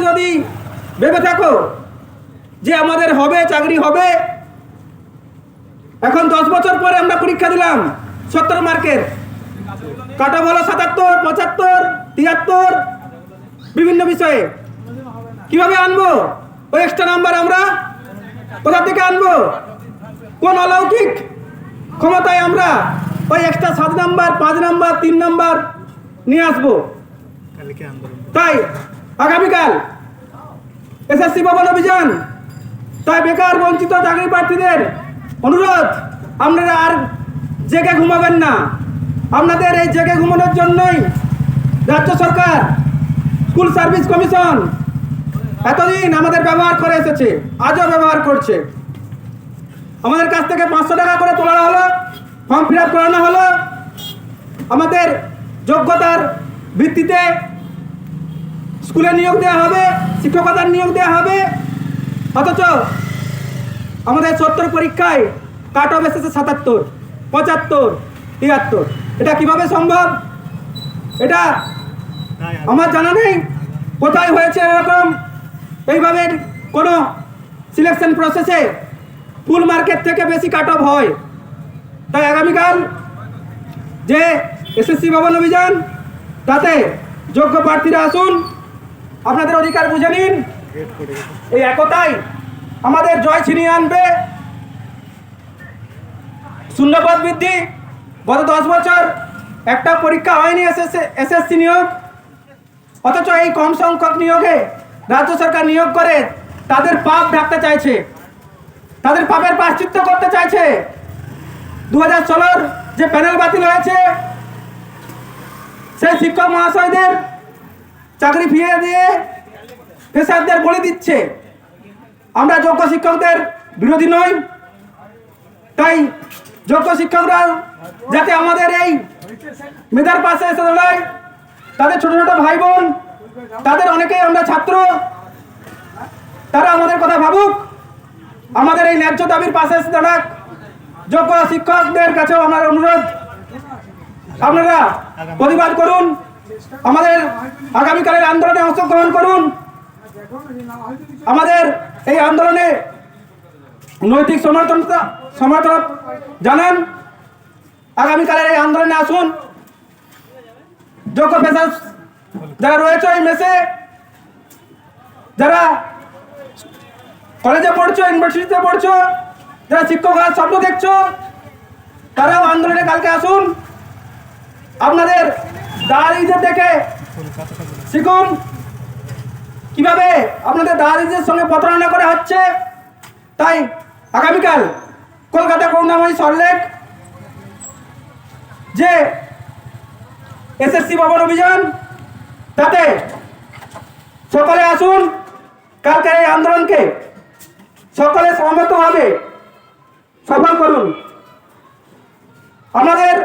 যদি ভেবে থাকো যে আমাদের হবে চাকরি হবে, এখন 10 বছর পরে আমরা পরীক্ষা দিলাম 70 মার্কের, কাট অফ হলো 77, 75, 73 বিভিন্ন বিষয়ে। কিভাবে আনবো ওই এক্সট্রা নাম্বার? আমরা কোথা থেকে আনবো? কোন অলৌকিক ক্ষমতায় আমরা ওই এক্সট্রা 7 নাম্বার, 5 নাম্বার, 3 নাম্বার নিয়ে আসবো? তাই আগামীকাল এসএসসি ভবন অভিযান। তাই বেকার বঞ্চিত চাকরি প্রার্থীদের অনুরোধ, আপনারা আর জেগে ঘুমাবেন না। আপনাদের এই জেগে ঘুমানোর জন্যই রাজ্য সরকার, স্কুল সার্ভিস কমিশন এতদিন আমাদের ব্যবহার করে এসেছে, আজও ব্যবহার করছে। আমাদের কাছ থেকে 500 টাকা করে তোলা হলো, ফর্ম ফিল আপ করানো হলো, আমাদের যোগ্যতার ভিত্তিতে স্কুলে নিয়োগ দেওয়া হবে, শিক্ষকতার নিয়োগ দেওয়া হবে। অথচ আমাদের 70 পরীক্ষায় কাট অফ এসেছে 77, 75, 73। এটা কিভাবে সম্ভব? এটা আমার জানা নেই কোথায় হয়েছে এরকম। এইভাবে কোনো সিলেকশন প্রসেসে ফুল মার্কেট থেকে বেশি কাট অফ হয়। তাই আগামীকাল যে এসএসসি ভবন অভিযান, তাতে যোগ্য প্রার্থীরা আসুন, আপনাদের অধিকার বুঝে নিন। এই একতাই আমাদের জয় ছিনিয়ে আনবে। শূন্যপদ বৃদ্ধি, গত 10 বছর একটা পরীক্ষা হয়নি এসএসসি নিয়োগ, অথচ এই কম সংখ্যক নিয়োগে রাজ্য সরকার নিয়োগ করে তাদের পাপ ঢাকতে চাইছে, তাদের পাপের প্রায়শ্চিত্ত করতে চাইছে। 2016 যে প্যানেল বাতিল হয়েছে, সেই শিক্ষক মহাশয়দের চাকরি ফিরিয়ে দিয়ে ফ্রেশারদের বলে দিচ্ছে। আমরা যোগ্য শিক্ষকদের বিরোধী নই, তাই যোগ্য শিক্ষকরা যাতে আমাদের এই মেধার পাশে এসে দাঁড়ায়, তাদের ছোট ছোট ভাই বোন, তাদের অনেকেই আমরা ছাত্র, তারা আমাদের কথা ভাবুক, আমাদের এই ন্যায্য দাবির পাশে এসে দাঁড়াক। যোগ্য শিক্ষকদের কাছেও আমার অনুরোধ, আপনারা প্রতিবাদ করুন, আমাদের আগামীকালের আন্দোলনে অংশগ্রহণ করুন। আমাদের এই আন্দোলনে নৈতিক সমর্থন জানান। আগামীকালের এই আন্দোলনে আসুন। যোগ্য পেশার যারা রয়েছে এই মেসে, যারা কলেজে পড়ছো, ইউনিভার্সিটিতে পড়ছো, যারা শিক্ষক হওয়ার স্বপ্ন দেখছো, তারাও আন্দোলনে কালকে আসুন। আপনাদের দাঁড়িয়েদের দেখে শিখুন কিভাবে আপনাদের দাঁড়িয়েদের সঙ্গে প্রতারণা করা হচ্ছে। তাই আগামীকাল কলকাতা, করুণাময়ী, সল্টলেক যে এসএসসি ভবন অভিযান, তাতে সকলে আসুন। কালকের এই আন্দোলনকে সকলে সহমতভাবে সফল করুন। আমাদের